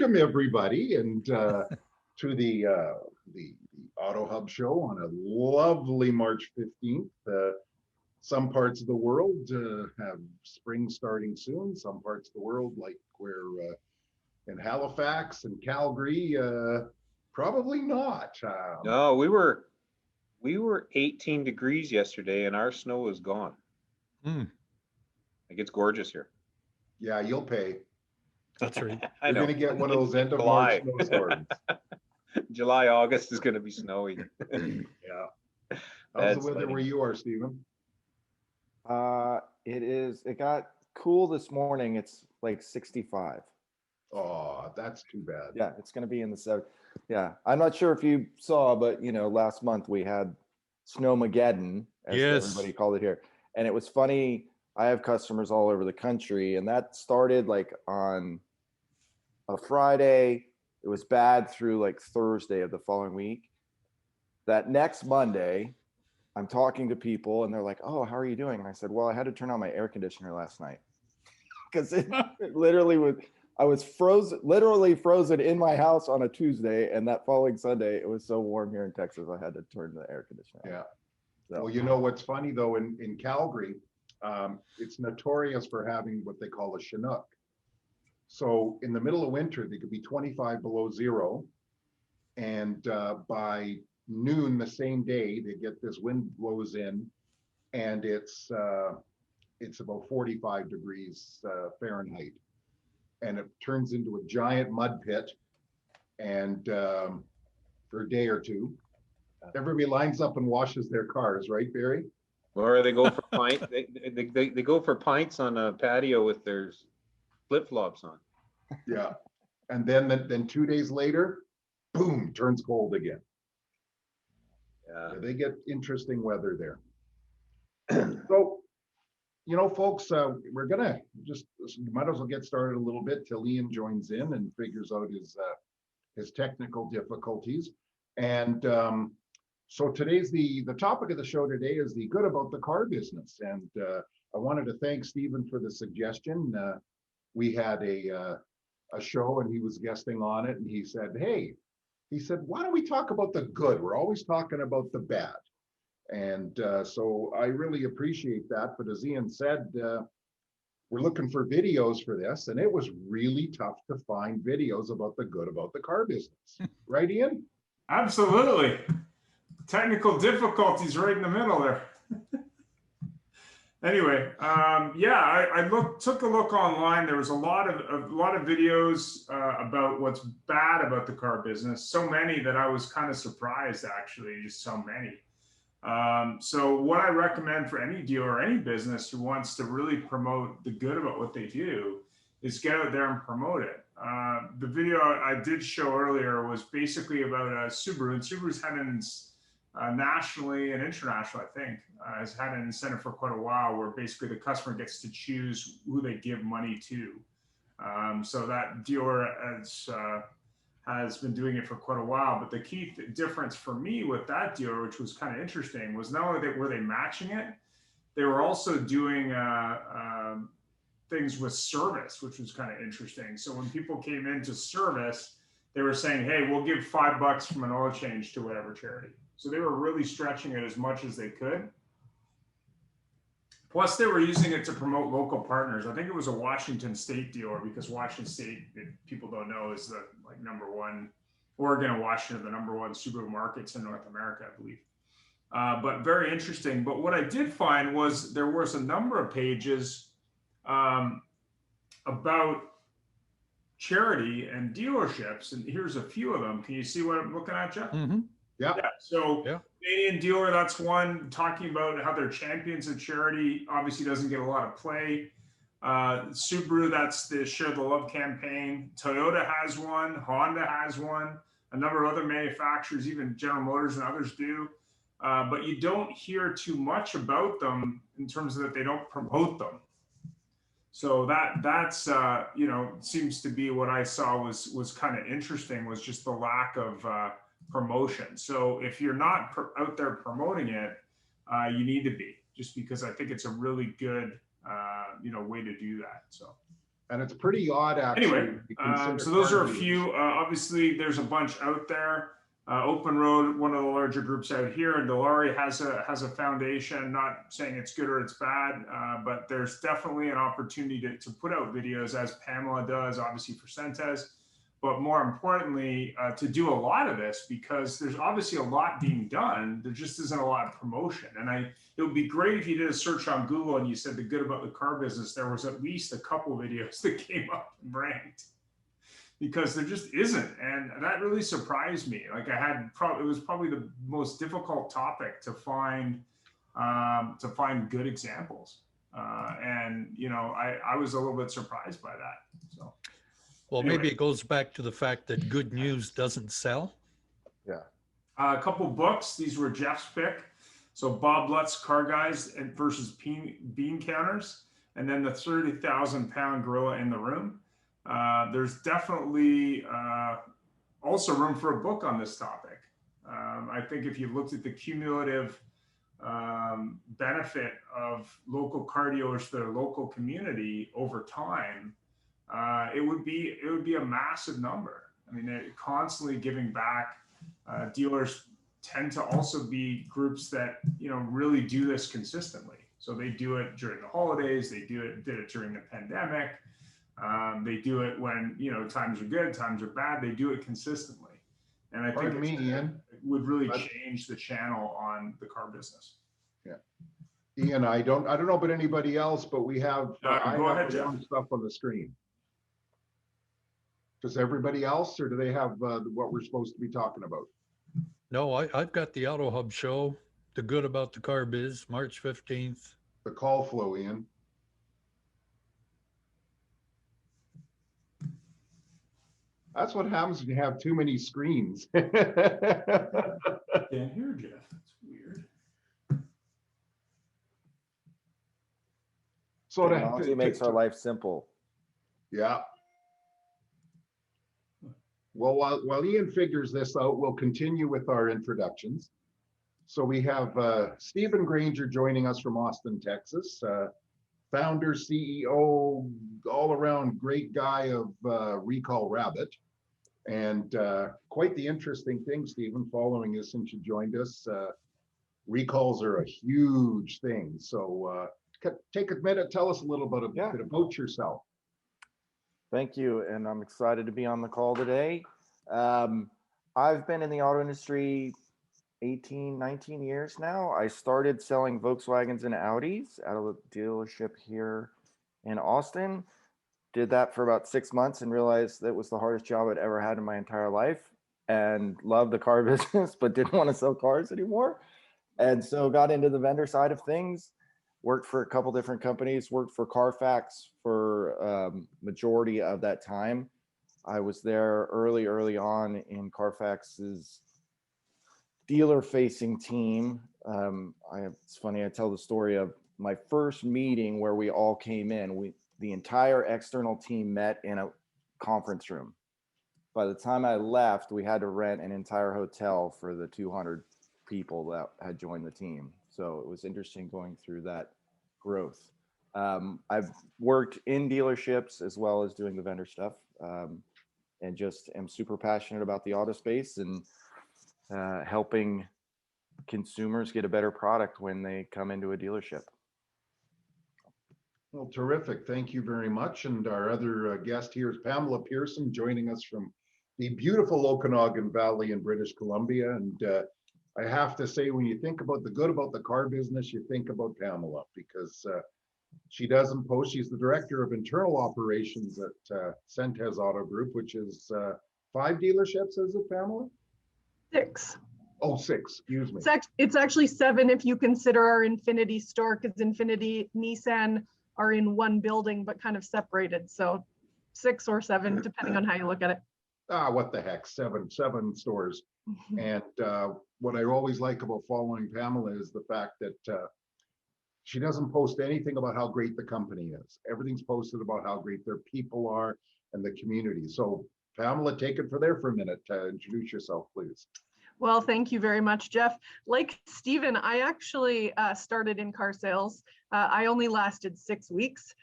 welcome everybody and to the Auto Hub show on a lovely March 15th. Some parts of the world have spring starting soon. Some parts of the world, like we're in Halifax and Calgary, probably not. No, we were 18 degrees yesterday and our snow is gone. Like it's gorgeous here. Yeah, you'll pay. That's right. You're going to get one of those end of March snowstorms. July, August is going to be snowy. Yeah. How's the weather where you are, Stephen? It got cool this morning. It's like 65. Oh, that's too bad. Yeah, it's going to be in the 70s. Yeah, I'm not sure if you saw, but last month we had Snowmageddon, as everybody called it here. And it was funny. I have customers all over the country, and that started like on a Friday. It was bad through like Thursday of the following week. That next Monday, I'm talking to people and they're like, "Oh, how are you doing?" And I said, "Well, I had to turn on my air conditioner last night because it literally was. I was literally frozen in my house on a Tuesday, and that following Sunday, it was so warm here in Texas, I had to turn the air conditioner on." Yeah. So. Well, you know what's funny though, in Calgary, it's notorious for having what they call a Chinook. So in the middle of winter, they could be 25 below zero, and by noon the same day, they get this wind blows in, and it's about 45 degrees Fahrenheit, and it turns into a giant mud pit, and for a day or two, everybody lines up and washes their cars, right, Barry? Or they go for they go for pints on a patio with their flip-flops on. Yeah. And then 2 days later, boom, turns cold again. Yeah. They get interesting weather there. So, folks, we're gonna just might as well get started a little bit till Ian joins in and figures out his technical difficulties. And so today's the topic of the show today is the good about the car business. And I wanted to thank Stephen for the suggestion. We had a show and he was guesting on it, and he said, why don't we talk about the good? We're always talking about the bad. And so I really appreciate that. But as Ian said, we're looking for videos for this, and it was really tough to find videos about the good about the car business. Right, Ian? Absolutely. Technical difficulties right in the middle there. Anyway, I took a look online. There was a lot of videos about what's bad about the car business. So many that I was kind of surprised, actually, just so many. So what I recommend for any dealer or any business who wants to really promote the good about what they do is get out there and promote it. The video I did show earlier was basically about Subaru, and Subaru's had an nationally and internationally, I think, has had an incentive for quite a while where basically the customer gets to choose who they give money to. So that dealer has been doing it for quite a while. But the key difference for me with that dealer, which was kind of interesting, was not only were they matching it, they were also doing things with service, which was kind of interesting. So when people came into service, they were saying, "Hey, we'll give $5 from an oil change to whatever charity." So they were really stretching it as much as they could. Plus, they were using it to promote local partners. I think it was a Washington State dealer, because Washington State, if people don't know, is the number one, Oregon and Washington, the number one Subaru markets in North America, I believe. But very interesting. But what I did find was there was a number of pages about charity and dealerships, and here's a few of them. Can you see what I'm looking at, Jeff? Mm-hmm. Yeah. So Canadian Dealer, that's one, talking about how they're champions of charity. Obviously doesn't get a lot of play. Subaru, that's the Share the Love campaign. Toyota has one. Honda has one. A number of other manufacturers, even General Motors and others do. But you don't hear too much about them in terms of that they don't promote them. So that's seems to be what I saw was kind of interesting, was just the lack of promotion. So if you're not out there promoting it, you need to be, just because I think it's a really good way to do that. So And it's pretty odd, actually. Anyway, if you consider so those are a car few. Obviously, there's a bunch out there. Open Road, one of the larger groups out here, and Dilawri has a foundation. Not saying it's good or it's bad, but there's definitely an opportunity to put out videos, as Pamela does, obviously for Centez, but more importantly, to do a lot of this, because there's obviously a lot being done. There just isn't a lot of promotion. And it would be great if you did a search on Google and you said the good about the car business. There was at least a couple videos that came up and ranked, because there just isn't. And that really surprised me. Like it was probably the most difficult topic to find good examples. And, you know, I was a little bit surprised by that. So. Well, Anyway. maybe it goes back to the fact that good news doesn't sell. Yeah. A couple books. These were Jeff's pick. So Bob Lutz, Car Guys versus Bean Counters, and then the 30,000-pound gorilla in the room. There's definitely also room for a book on this topic. I think if you looked at the cumulative benefit of local car dealers to their local community over time, it would be a massive number. I mean, they're constantly giving back. Dealers tend to also be groups that, you know, really do this consistently. So they do it during the holidays. They did it during the pandemic. They do it when, you know, times are good, times are bad. They do it consistently. And I think it would really change the channel on the car business. Yeah. Ian, I don't know about anybody else, but we have, I go have ahead, the Jeff. wrong stuff on the screen. Does everybody else, or do they have what we're supposed to be talking about? No, I've got the Auto Hub show, The Good About the Car Biz, March 15th. The call flow, Ian. That's what happens when you have too many screens. Can't hear Jeff. That's weird. So Technology makes our life simple. Yeah. Well, while Ian figures this out, we'll continue with our introductions. So we have Stephen Granger joining us from Austin, Texas. Founder, CEO, all around great guy of Recall Rabbit. And quite the interesting thing, Stephen, following us since you joined us, recalls are a huge thing. So take a minute, tell us a little bit about yourself. Thank you, and I'm excited to be on the call today. I've been in the auto industry 18, 19 years now. I started selling Volkswagens and Audis out of a dealership here in Austin. Did that for about 6 months and realized that was the hardest job I'd ever had in my entire life, and loved the car business, but didn't want to sell cars anymore. And so got into the vendor side of things. Worked for a couple different companies, worked for Carfax for majority of that time. I was there early on in Carfax's dealer-facing team. It's funny, I tell the story of my first meeting where we all came in. The entire external team met in a conference room. By the time I left, we had to rent an entire hotel for the 200 people that had joined the team. So it was interesting going through that growth. I've worked in dealerships as well as doing the vendor stuff, and just am super passionate about the auto space and helping consumers get a better product when they come into a dealership. Well, terrific. Thank you very much. And our other guest here is Pamela Pearson, joining us from the beautiful Okanagan Valley in British Columbia. And I have to say, when you think about the good about the car business, you think about Pamela, because she doesn't post. She's the director of internal operations at Centez Auto Group, which is 5 dealerships, is it, Pamela? 6. Oh, 6, excuse me. It's actually 7 if you consider our Infinity store, because Infinity, Nissan are in one building but kind of separated. So 6 or 7, depending on how you look at it. What the heck, 7 stores. And what I always like about following Pamela is the fact that she doesn't post anything about how great the company is. Everything's posted about how great their people are and the community. So Pamela, take it for a minute to introduce yourself, please. Well, thank you very much, Jeff. Like Stephen, I actually started in car sales. I only lasted 6 weeks.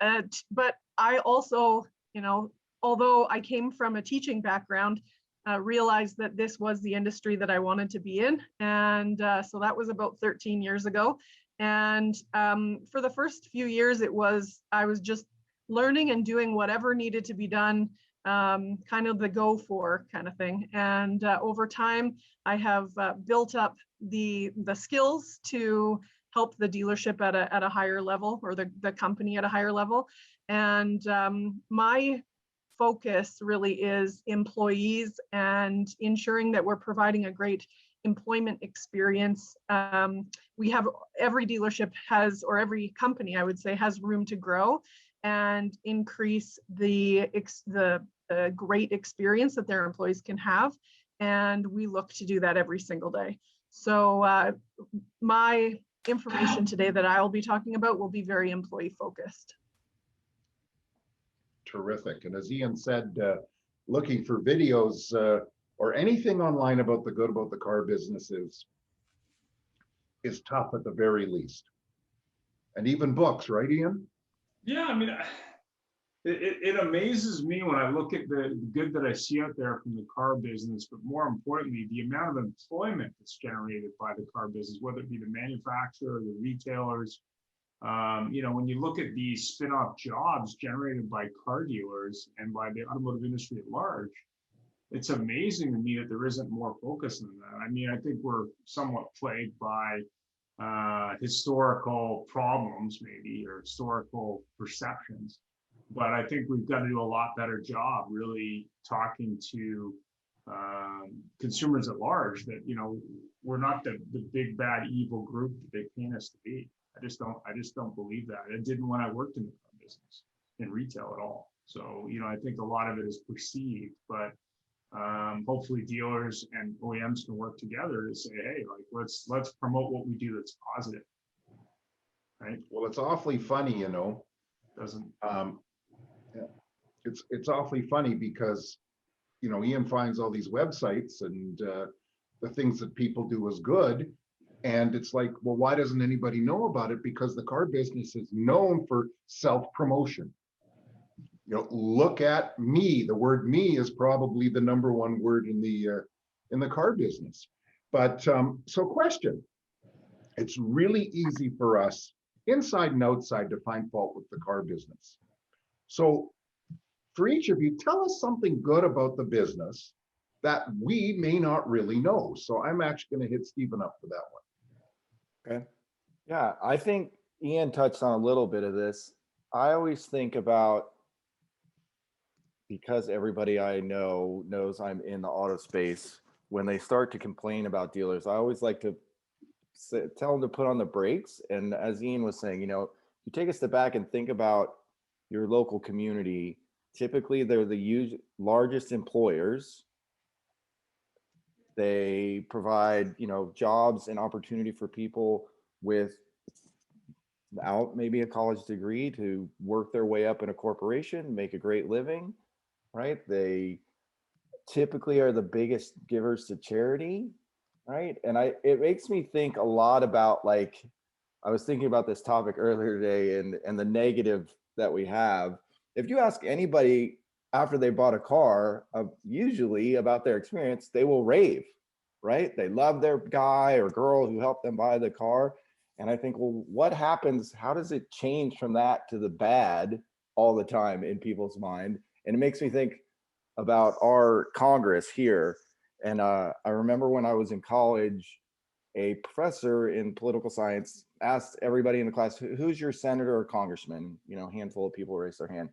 But I also, you know, although I came from a teaching background, realized that this was the industry that I wanted to be in. And so that was about 13 years ago. And for the first few years, I was just learning and doing whatever needed to be done, kind of the go for kind of thing. And over time, I have built up the skills to help the dealership at a higher level, or the company at a higher level. And my focus really is employees and ensuring that we're providing a great employment experience. We have, every dealership has, or every company I would say, has room to grow and increase the great experience that their employees can have. And we look to do that every single day. So my information today that I'll be talking about will be very employee focused. Terrific. And as Ian said, looking for videos or anything online about the car businesses is tough at the very least. And even books, right, Ian? Yeah, I mean, it amazes me when I look at the good that I see out there from the car business, but more importantly, the amount of employment that's generated by the car business, whether it be the manufacturer or the retailers. You know, when you look at these spin-off jobs generated by car dealers and by the automotive industry at large, it's amazing to me that there isn't more focus on that. I mean, I think we're somewhat plagued by historical problems, maybe, or historical perceptions. But I think we've got to do a lot better job really talking to consumers at large that, you know, we're not the big bad evil group that they paint us to be. I just don't believe that. I didn't when I worked in the car business, in retail at all. So, you know, I think a lot of it is perceived, but hopefully dealers and OEMs can work together to say, hey, like, let's promote what we do that's positive. Right? Well, it's awfully funny, you know. Doesn't Yeah. It's awfully funny because, you know, Ian finds all these websites and the things that people do is good. And it's like, well, why doesn't anybody know about it? Because the car business is known for self-promotion. You know, look at me. The word "me" is probably the number one word in the car business. But so, question: it's really easy for us, inside and outside, to find fault with the car business. So, for each of you, tell us something good about the business that we may not really know. So, I'm actually going to hit Stephen up for that one. Okay. Yeah, I think Ian touched on a little bit of this. I always think about, because everybody I know knows I'm in the auto space, when they start to complain about dealers, I always like to tell them to put on the brakes. And as Ian was saying, you know, you take a step back and think about your local community. Typically, they're the largest employers. They provide, you know, jobs and opportunity for people without maybe a college degree to work their way up in a corporation, make a great living, right? They typically are the biggest givers to charity, right? And it makes me think a lot about, like, I was thinking about this topic earlier today and the negative that we have. If you ask anybody after they bought a car, usually about their experience, they will rave, right? They love their guy or girl who helped them buy the car. And I think, well, what happens? How does it change from that to the bad all the time in people's mind? And it makes me think about our Congress here. And I remember when I was in college, a professor in political science asked everybody in the class, who's your senator or congressman? You know, a handful of people raised their hand.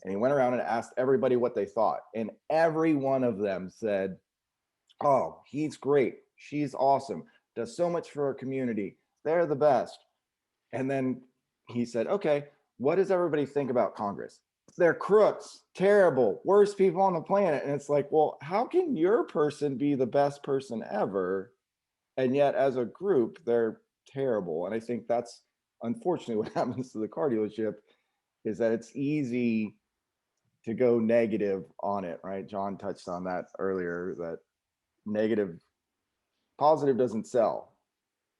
And he went around and asked everybody what they thought. And every one of them said, oh, he's great. She's awesome. Does so much for our community. They're the best. And then he said, okay, what does everybody think about Congress? They're crooks, terrible, worst people on the planet. And it's like, well, how can your person be the best person ever? And yet as a group, they're terrible. And I think that's unfortunately what happens to the car dealership, is that it's easy to go negative on it, right? John touched on that earlier, that positive doesn't sell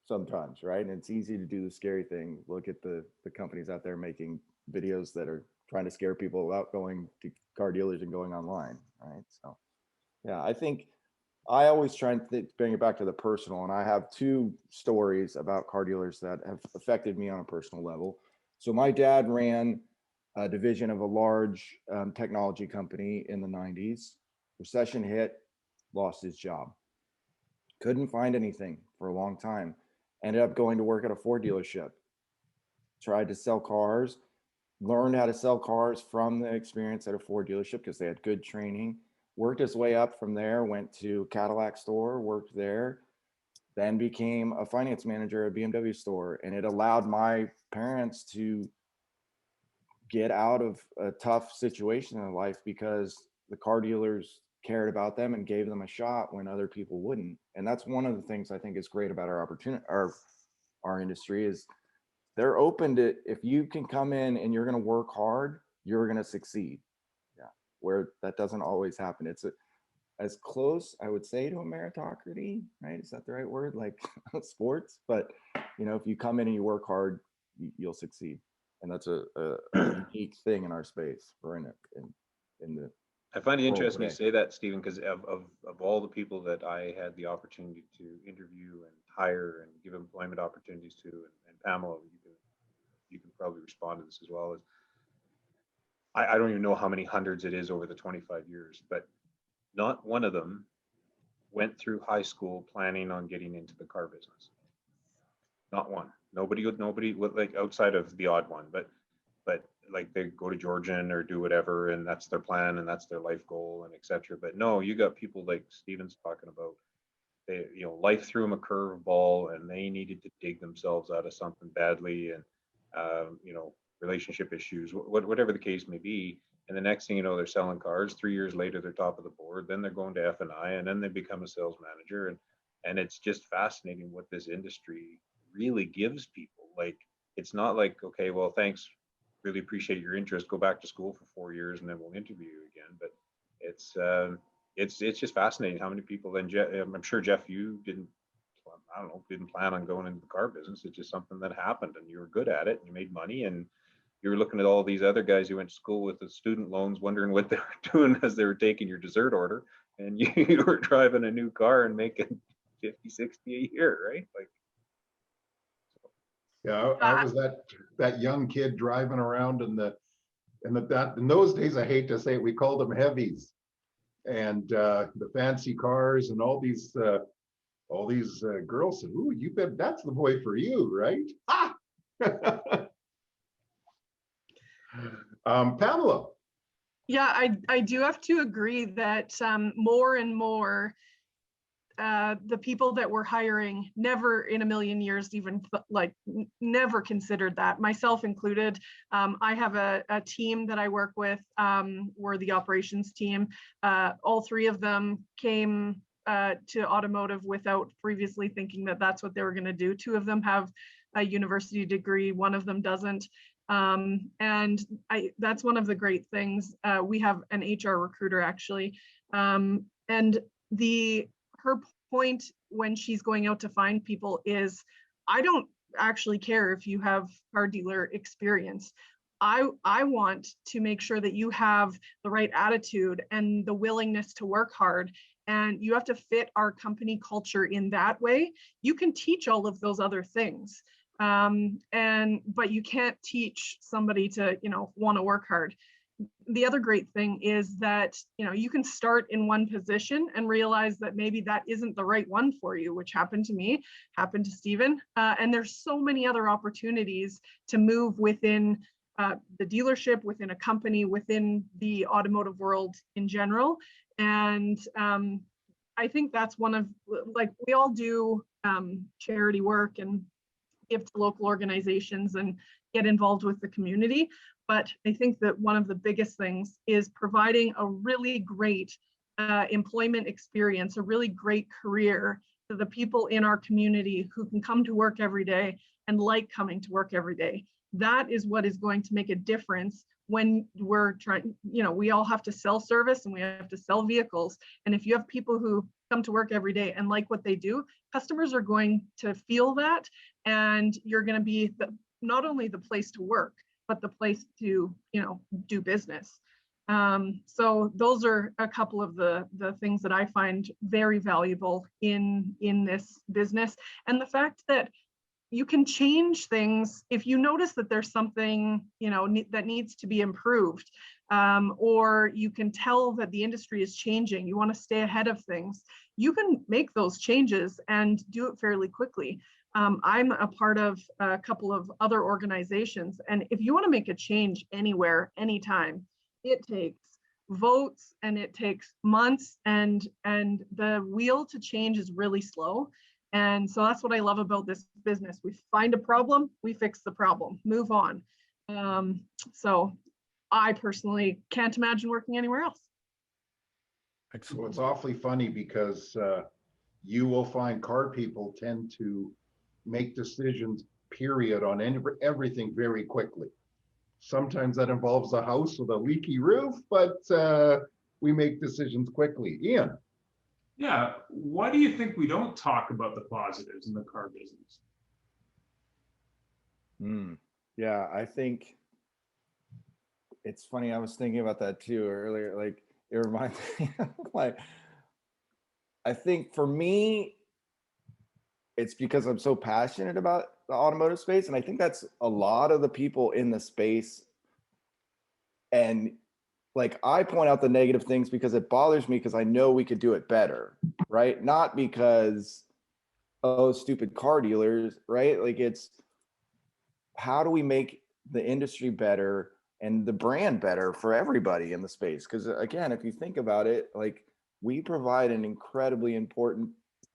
sometimes, right? And it's easy to do the scary thing. Look at the companies out there making videos that are trying to scare people about going to car dealers and going online, right? So, yeah, I think I always try and bring it back to the personal, and I have two stories about car dealers that have affected me on a personal level. So my dad ran a division of a large technology company in the 90s. Recession hit, lost his job. Couldn't find anything for a long time. Ended up going to work at a Ford dealership. Tried to sell cars, learned how to sell cars from the experience at a Ford dealership because they had good training. Worked his way up from there, went to Cadillac store, worked there, then became a finance manager at a BMW store. And it allowed my parents to get out of a tough situation in life because the car dealers cared about them and gave them a shot when other people wouldn't. And that's one of the things I think is great about our opportunity, our industry is they're open to, if you can come in and you're going to work hard, you're going to succeed. Yeah. Where that doesn't always happen. It's as close, I would say, to a meritocracy, right? Is that the right word? Like sports, but you know, if you come in and you work hard, you'll succeed. And that's a unique thing in our space. We're in it in the. I find it world interesting you today. say that, Stephen, because of all the people that I had the opportunity to interview and hire and give employment opportunities to, and Pamela, you can probably respond to this as well, as I don't even know how many hundreds it is over the 25 years, but not one of them went through high school planning on getting into the car business. Not one. Nobody would, like, outside of the odd one, but like they go to Georgian or do whatever, and that's their plan and that's their life goal and etc. But no, you got people like Steven's talking about. They, you know, life threw them a curveball and they needed to dig themselves out of something badly, and you know, relationship issues, whatever the case may be. And the next thing you know, they're selling cars. 3 years later, they're top of the board. Then they're going to F&I, and then they become a sales manager. And it's just fascinating what this industry really gives people. Like, it's not like, okay, well, thanks, really appreciate your interest. Go back to school for 4 years, and then we'll interview you again. But it's just fascinating how many people. Then I'm sure, Jeff, you didn't. I don't know, didn't plan on going into the car business. It's just something that happened, and you were good at it, and you made money, and you were looking at all these other guys who went to school with the student loans, wondering what they were doing as they were taking your dessert order, and you were driving a new car and making 50, 60 a year, right? Like, Yeah, I was that young kid driving around in in those days, I hate to say it, we called them heavies, and the fancy cars and all these girls said, "Ooh, you bet that's the boy for you, right?" Ah! Pamela. Yeah, I do have to agree that more and more the people that we're hiring never in a million years even never considered that, myself included. I have a team that I work with. We're the operations team. All three of them came to automotive without previously thinking that that's what they were going to do. Two of them have a university degree, one of them doesn't. And that's one of the great things. We have an HR recruiter actually. And her point when she's going out to find people is, I don't actually care if you have car dealer experience. I want to make sure that you have the right attitude and the willingness to work hard. And you have to fit our company culture in that way. You can teach all of those other things. But you can't teach somebody to, want to work hard. The other great thing is that, you can start in one position and realize that maybe that isn't the right one for you, which happened to me, happened to Stephen. And there's so many other opportunities to move within the dealership, within a company, within the automotive world in general. And I think that's one of, like, we all do charity work and give to local organizations and get involved with the community. But I think that one of the biggest things is providing a really great employment experience, a really great career to the people in our community who can come to work every day and like coming to work every day. That is what is going to make a difference when we're trying, we all have to sell service and we have to sell vehicles. And if you have people who come to work every day and like what they do, customers are going to feel that, and you're going to be not only the place to work, but the place to, do business. So those are a couple of the things that I find very valuable in this business. And the fact that you can change things if you notice that there's something, that needs to be improved, or you can tell that the industry is changing, you want to stay ahead of things, you can make those changes and do it fairly quickly. I'm a part of a couple of other organizations, and if you want to make a change anywhere, anytime, it takes votes and it takes months, and the wheel to change is really slow. And so that's what I love about this business. We find a problem, we fix the problem, move on. So I personally can't imagine working anywhere else. Well, Excellent. it's awfully funny because you will find car people tend to make decisions, period, on everything very quickly. Sometimes that involves a house with a leaky roof, but we make decisions quickly. Ian. Yeah. Why do you think we don't talk about the positives in the car business? Yeah, I think it's funny. I was thinking about that too earlier. Like, it reminds me of, like, I think for me, it's because I'm so passionate about the automotive space. And I think that's a lot of the people in the space. And like, I point out the negative things because it bothers me, because I know we could do it better, right? Not because, oh, stupid car dealers, right? Like, it's how do we make the industry better and the brand better for everybody in the space? Because again, if you think about it, like, we provide an incredibly important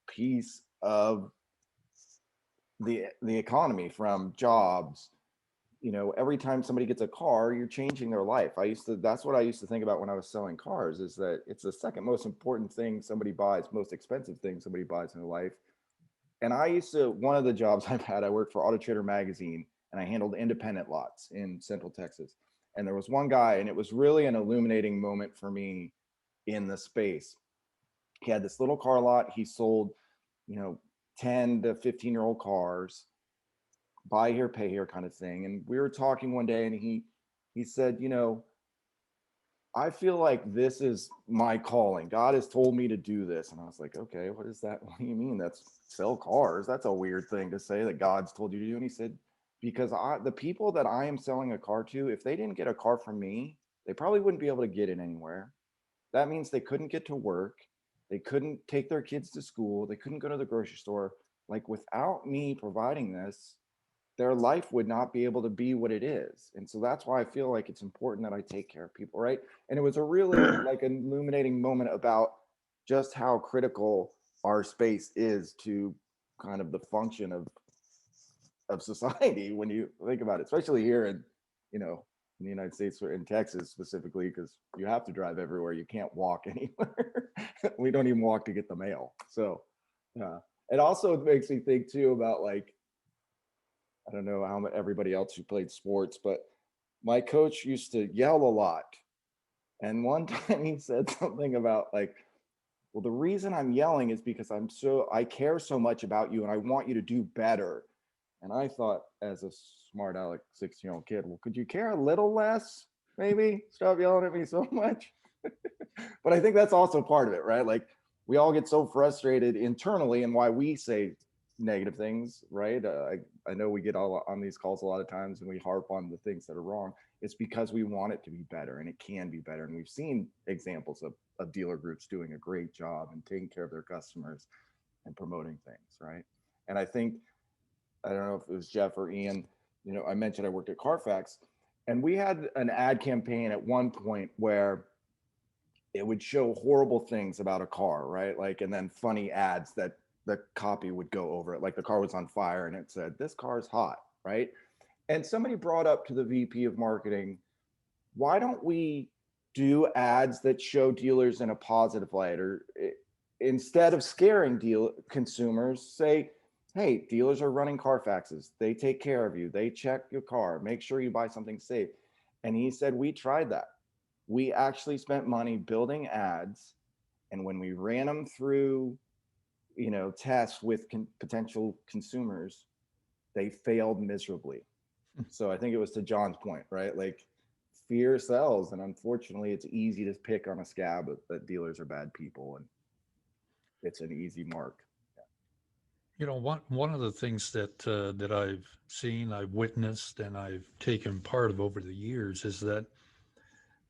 piece of the economy, from jobs. Every time somebody gets a car, you're changing their life. That's what I used to think about when I was selling cars, is that it's the second most important thing somebody buys, most expensive thing somebody buys in their life. And one of the jobs I've had, I worked for Auto Trader magazine, and I handled independent lots in Central Texas. And there was one guy, and it was really an illuminating moment for me in the space. He had this little car lot. He sold, 10 to 15-year-old cars, buy here, pay here kind of thing. And we were talking one day, and he said, I feel like this is my calling. God has told me to do this. And I was like, okay, what is that? What do you mean? That's sell cars. That's a weird thing to say, that God's told you to do. And he said, because the people that I am selling a car to, if they didn't get a car from me, they probably wouldn't be able to get it anywhere. That means they couldn't get to work. They couldn't take their kids to school. They couldn't go to the grocery store. Like, without me providing this, their life would not be able to be what it is. And so that's why I feel like it's important that I take care of people, right? And it was a really like an illuminating moment about just how critical our space is to kind of the function of society, when you think about it, especially here in, in the United States, or in Texas specifically, because you have to drive everywhere. You can't walk anywhere. We don't even walk to get the mail. So it also makes me think too about, like, I don't know how everybody else who played sports, but my coach used to yell a lot. And one time he said something about, like, well, the reason I'm yelling is because I care so much about you and I want you to do better. And I thought, as a smart aleck 16-year-old kid, well, could you care a little less? Maybe stop yelling at me so much. But I think that's also part of it, right? Like, we all get so frustrated internally, and why we say negative things, right? I know we get all on these calls a lot of times and we harp on the things that are wrong. It's because we want it to be better, and it can be better. And we've seen examples of dealer groups doing a great job and taking care of their customers and promoting things, right? And I think, I don't know if it was Jeff or Ian, I mentioned I worked at Carfax, and we had an ad campaign at one point where it would show horrible things about a car, right? Like, and then funny ads that the copy would go over it. Like, the car was on fire and it said, "This car's hot," right? And somebody brought up to the VP of marketing, why don't we do ads that show dealers in a positive light? Or instead of scaring consumers, say, hey, dealers are running Carfaxes. They take care of you. They check your car. Make sure you buy something safe. And he said, we tried that. We actually spent money building ads. And when we ran them through, tests with potential consumers, they failed miserably. So I think it was to John's point, right? Like fear sells, and unfortunately it's easy to pick on a scab that dealers are bad people, and it's an easy mark. You know, one of the things that I've seen, I've witnessed, and I've taken part of over the years is that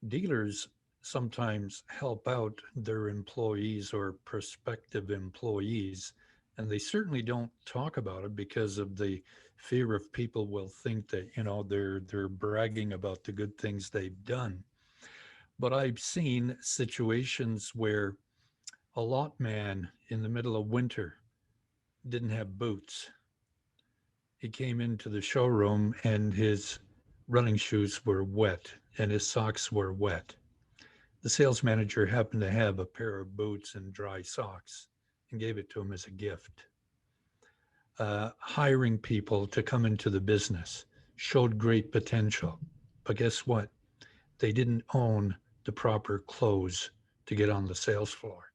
dealers sometimes help out their employees or prospective employees, and they certainly don't talk about it because of the fear of people will think that, you know, they're bragging about the good things they've done. But I've seen situations where a lot man in the middle of winter didn't have boots. He came into the showroom and his running shoes were wet and his socks were wet. The sales manager happened to have a pair of boots and dry socks and gave it to him as a gift. Hiring people to come into the business showed great potential. But guess what? They didn't own the proper clothes to get on the sales floor.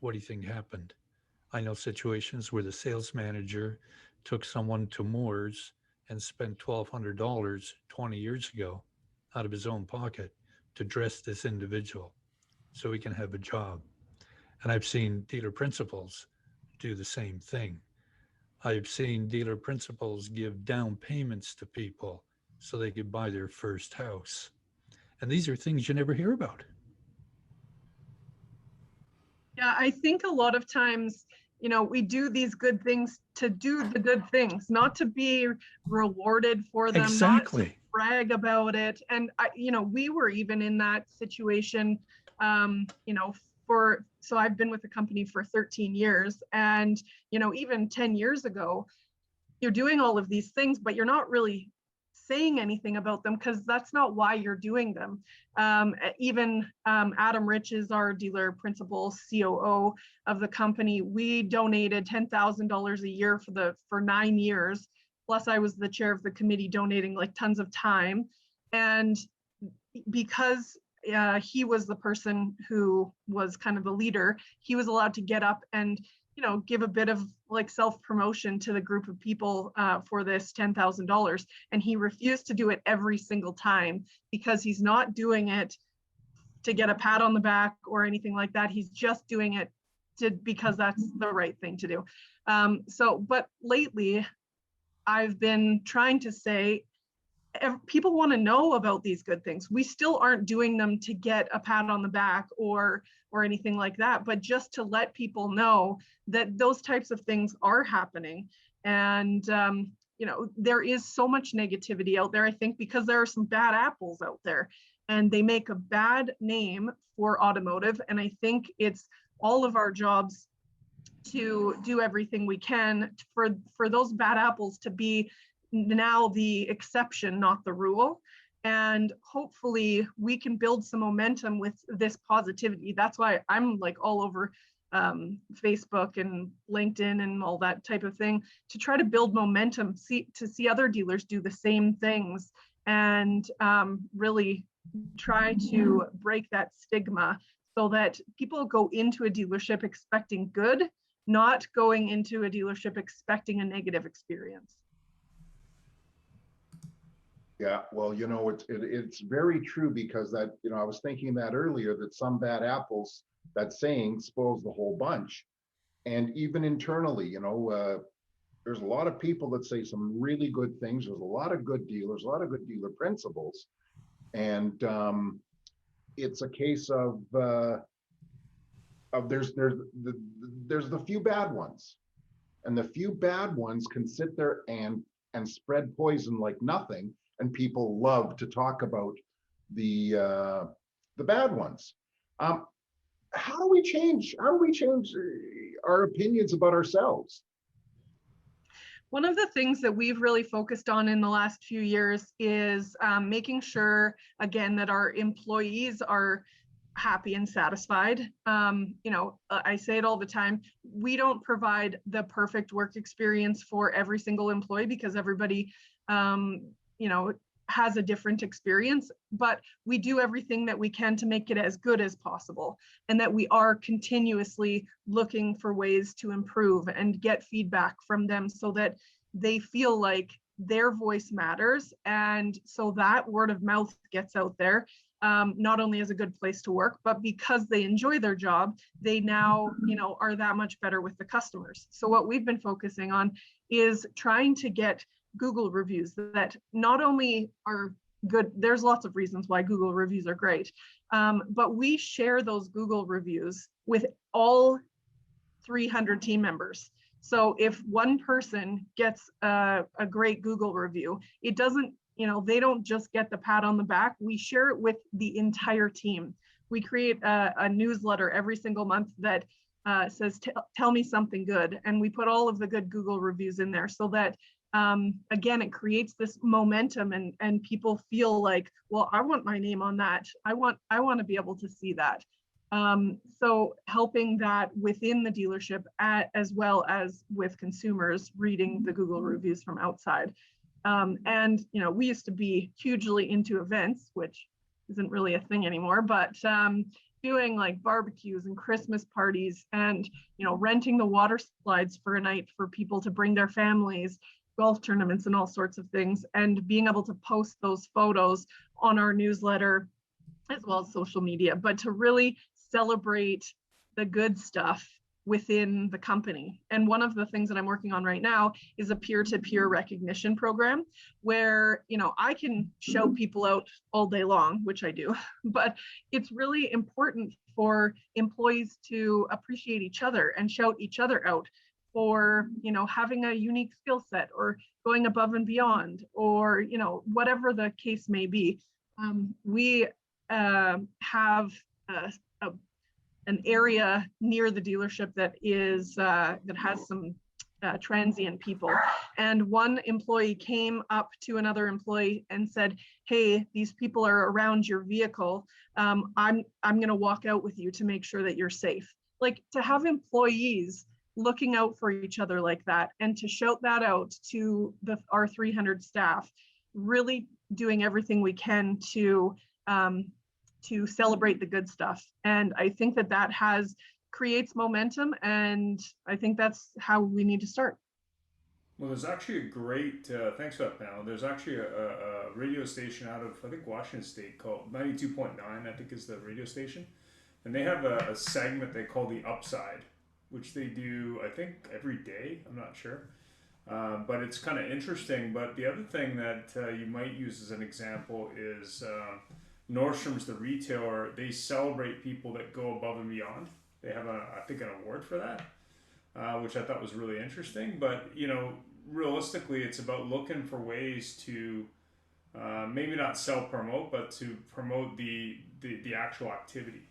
What do you think happened? I know situations where the sales manager took someone to Moore's and spent $1,200 20 years ago out of his own pocket to dress this individual so he can have a job. And I've seen dealer principals do the same thing. I've seen dealer principals give down payments to people so they could buy their first house. And these are things you never hear about. Yeah, I think a lot of times, you know, we do these good things to do the good things, not to be rewarded for them, not to Exactly. brag about it. And you know, we were even in that situation, you know, so I've been with the company for 13 years, and you know, even 10 years ago, you're doing all of these things, but you're not really saying anything about them because that's not why you're doing them. Even Adam Rich is our dealer principal COO of the company. We donated $10,000 a year for 9 years. Plus, I was the chair of the committee, donating like tons of time. And because he was the person who was kind of the leader, he was allowed to get up and, you know, give a bit of like self-promotion to the group of people for this $10,000. And he refused to do it every single time because he's not doing it to get a pat on the back or anything like that. He's just doing it because that's the right thing to do. But lately, I've been trying to say, people want to know about these good things. We still aren't doing them to get a pat on the back or anything like that, but just to let people know that those types of things are happening. And you know, there is so much negativity out there, I think, because there are some bad apples out there and they make a bad name for automotive. And I think it's all of our jobs to do everything we can for those bad apples to be now the exception, not the rule. And hopefully we can build some momentum with this positivity. That's why I'm like all over Facebook and LinkedIn and all that type of thing, to try to build momentum, to see other dealers do the same things, and really try to break that stigma so that people go into a dealership expecting good, not going into a dealership expecting a negative experience. Yeah, well, you know, it's very true, because that, you know, I was thinking that earlier, that some bad apples, that saying, spoils the whole bunch. And even internally, you know, there's a lot of people that say some really good things. There's a lot of good dealers, a lot of good dealer principals. And it's a case of there's the few bad ones. And the few bad ones can sit there and spread poison like nothing. And people love to talk about the bad ones. How do we change our opinions about ourselves? One of the things that we've really focused on in the last few years is making sure, again, that our employees are happy and satisfied. You know, I say it all the time, we don't provide the perfect work experience for every single employee, because everybody, you know, has a different experience, but we do everything that we can to make it as good as possible, and that we are continuously looking for ways to improve and get feedback from them so that they feel like their voice matters. And so that word of mouth gets out there, not only as a good place to work, but because they enjoy their job, they now, are that much better with the customers. So what we've been focusing on is trying to get Google reviews that not only are good, there's lots of reasons why Google reviews are great, but we share those Google reviews with all 300 team members. So if one person gets a great Google review, it doesn't, they don't just get the pat on the back. We share it with the entire team. We create a newsletter every single month that says, tell me something good. And we put all of the good Google reviews in there so that, again, it creates this momentum and people feel like, well, I want my name on that. I want to be able to see that. So helping that within the dealership as well as with consumers reading the Google reviews from outside. And, we used to be hugely into events, which isn't really a thing anymore, but doing like barbecues and Christmas parties and, renting the water slides for a night for people to bring their families, golf tournaments and all sorts of things, and being able to post those photos on our newsletter as well as social media, but to really celebrate the good stuff within the company. And one of the things that I'm working on right now is a peer-to-peer recognition program where, I can shout people out all day long, which I do, but it's really important for employees to appreciate each other and shout each other out for, having a unique skill set or going above and beyond, or, whatever the case may be. We have an area near the dealership that is that has some transient people, and one employee came up to another employee and said, hey, these people are around your vehicle. I'm going to walk out with you to make sure that you're safe. Like, to have employees looking out for each other like that, and to shout that out to our 300 staff, really doing everything we can to celebrate the good stuff. And I think that creates momentum, and I think that's how we need to start. Well, there's actually a great, thanks for that, panel. There's actually a radio station out of, I think, Washington State called 92.9, I think is the radio station. And they have a segment they call The Upside, which they do, I think, every day. I'm not sure. But it's kind of interesting. But the other thing that you might use as an example is Nordstrom's, the retailer. They celebrate people that go above and beyond. They have, I think, an award for that, which I thought was really interesting. But, realistically, it's about looking for ways to maybe not self-promote, but to promote the actual activity.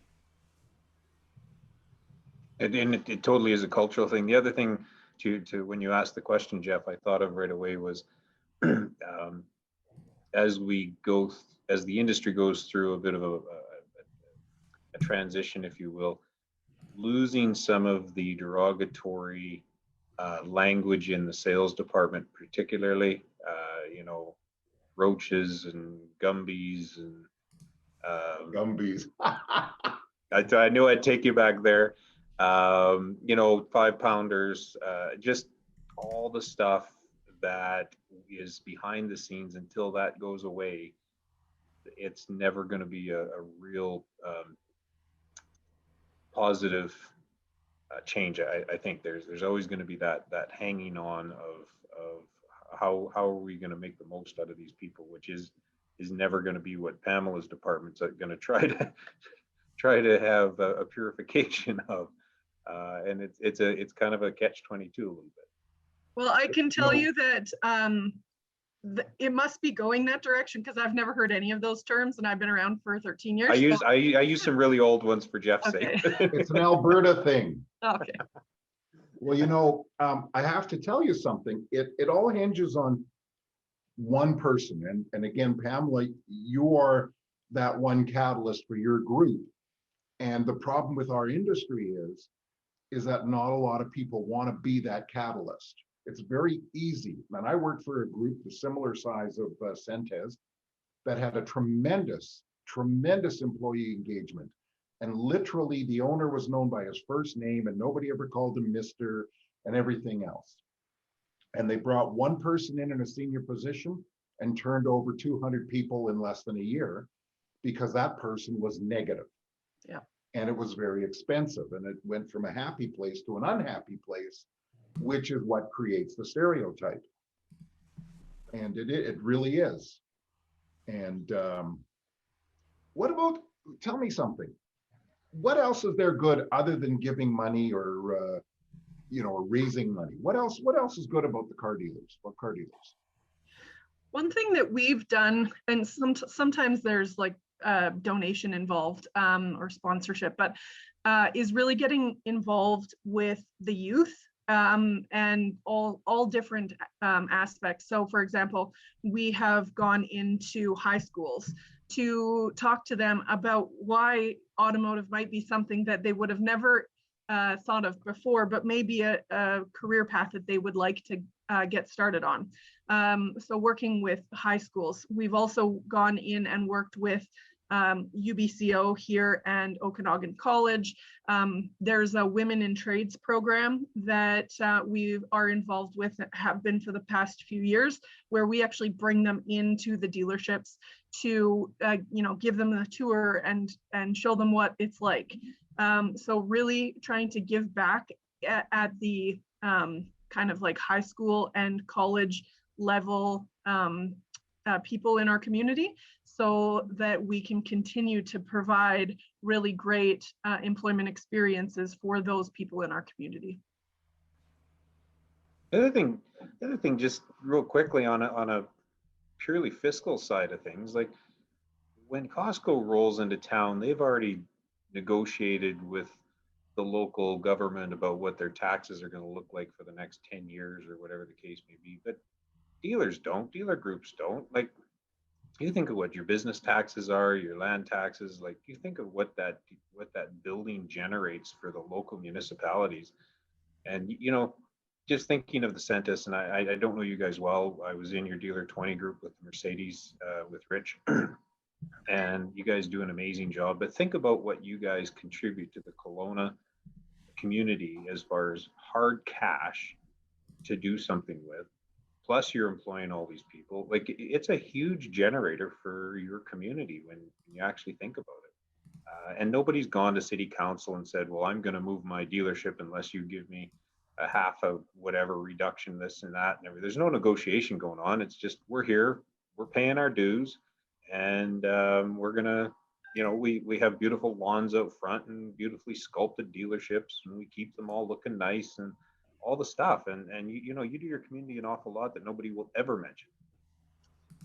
And it totally is a cultural thing. The other thing to when you asked the question, Jeff, I thought of right away was as the industry goes through a bit of a transition, if you will, losing some of the derogatory language in the sales department, particularly, roaches and Gumbies and Gumbies. I knew I'd take you back there. 5-pounders, just all the stuff that is behind the scenes. Until that goes away, it's never going to be a real positive change. I think there's always going to be that hanging on of how are we going to make the most out of these people, which is never going to be what Pamela's department's going to try to have a purification of. And it's kind of a catch-22 a little bit. Well, I can tell you that it must be going that direction, because I've never heard any of those terms, and I've been around for 13 years. I use some really old ones for Jeff's Okay. sake. It's an Alberta thing. Okay. Well, I have to tell you something. It all hinges on one person. And again, Pamela, you are that one catalyst for your group. And the problem with our industry is that not a lot of people want to be that catalyst. It's very easy. And I worked for a group the similar size of Centez that had a tremendous employee engagement. And literally the owner was known by his first name, and nobody ever called him Mr. and everything else. And they brought one person in a senior position and turned over 200 people in less than a year because that person was negative. Yeah. And it was very expensive. And it went from a happy place to an unhappy place, which is what creates the stereotype. And it really is. And what about, tell me something. What else is there good other than giving money or raising money? What else is good about the car dealers? What car dealers? One thing that we've done, and sometimes there's like donation involved or sponsorship, but is really getting involved with the youth and all different aspects. So for example, we have gone into high schools to talk to them about why automotive might be something that they would have never thought of before, but maybe a career path that they would like to get started on. So working with high schools. We've also gone in and worked with UBCO here and Okanagan College. There's a Women in Trades program that we are involved with, have been for the past few years, where we actually bring them into the dealerships to give them the tour and show them what it's like. So really trying to give back at the kind of like high school and college level people in our community, so that we can continue to provide really great employment experiences for those people in our community. The other thing, just real quickly on a purely fiscal side of things, like when Costco rolls into town, they've already negotiated with the local government about what their taxes are going to look like for the next 10 years or whatever the case may be. But dealers don't, dealer groups don't. Like, you think of what your business taxes are, your land taxes, like you think of what that building generates for the local municipalities. And just thinking of the Centus, and I don't know you guys well. I was in your dealer 20 group with Mercedes with Rich, and you guys do an amazing job. But think about what you guys contribute to the Kelowna community as far as hard cash to do something with. Plus you're employing all these people. Like, it's a huge generator for your community when you actually think about it. And nobody's gone to city council and said, well, I'm going to move my dealership unless you give me a half of whatever reduction, this and that and everything. There's no negotiation going on. It's just, we're here, we're paying our dues, and we're gonna, we have beautiful lawns out front and beautifully sculpted dealerships, and we keep them all looking nice and all the stuff. And you do your community an awful lot that nobody will ever mention.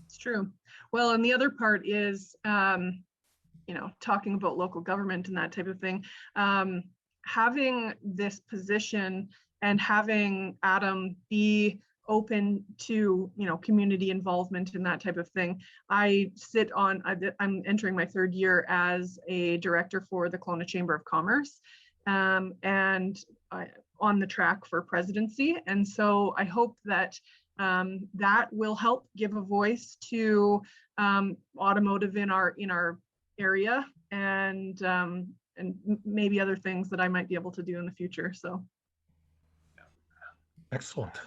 It's true. Well, and the other part is, talking about local government and that type of thing, having this position and having Adam be open to, community involvement and that type of thing. I'm entering my third year as a director for the Kelowna Chamber of Commerce, and on the track for presidency. And so I hope that that will help give a voice to automotive in our area, and maybe other things that I might be able to do in the future. So. Excellent.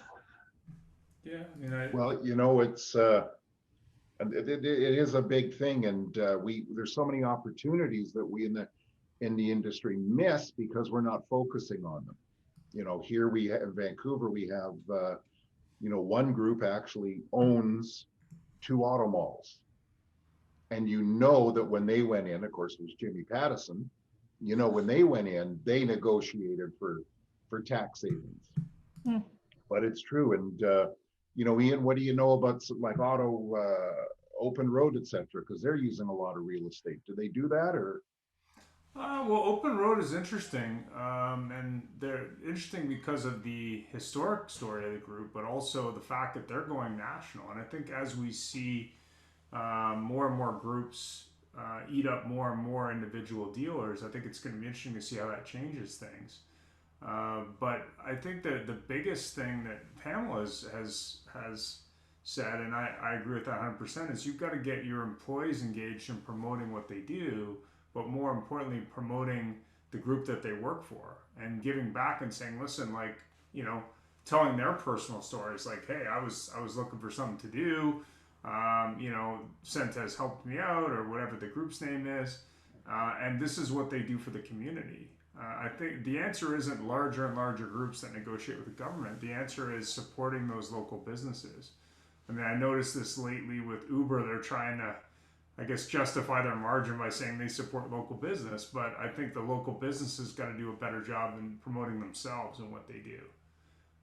Yeah, well, it's and it is a big thing, and there's so many opportunities that we in the industry miss because we're not focusing on them. Here in Vancouver, we have one group actually owns 2 auto malls, and that when they went in, of course, it was Jimmy Pattison. When they went in, they negotiated for tax savings. But it's true. And Ian, what do you know about like auto open road, etc.? Because they're using a lot of real estate. Do they do that, or? Well, open road is interesting, and they're interesting because of the historic story of the group, but also the fact that they're going national. And I think as we see more and more groups eat up more and more individual dealers, I think it's going to be interesting to see how that changes things. But I think that the biggest thing that Pamela has said, and I agree with that 100%, is you've got to get your employees engaged in promoting what they do, but more importantly, promoting the group that they work for and giving back and saying, listen, telling their personal stories, like, hey, I was looking for something to do, you know, Centes helped me out, or whatever the group's name is, and this is what they do for the community. I think the answer isn't larger and larger groups that negotiate with the government. The answer is supporting those local businesses. I mean, I noticed this lately with Uber. They're trying to, I guess, justify their margin by saying they support local business, but I think the local businesses got to do a better job in promoting themselves and what they do.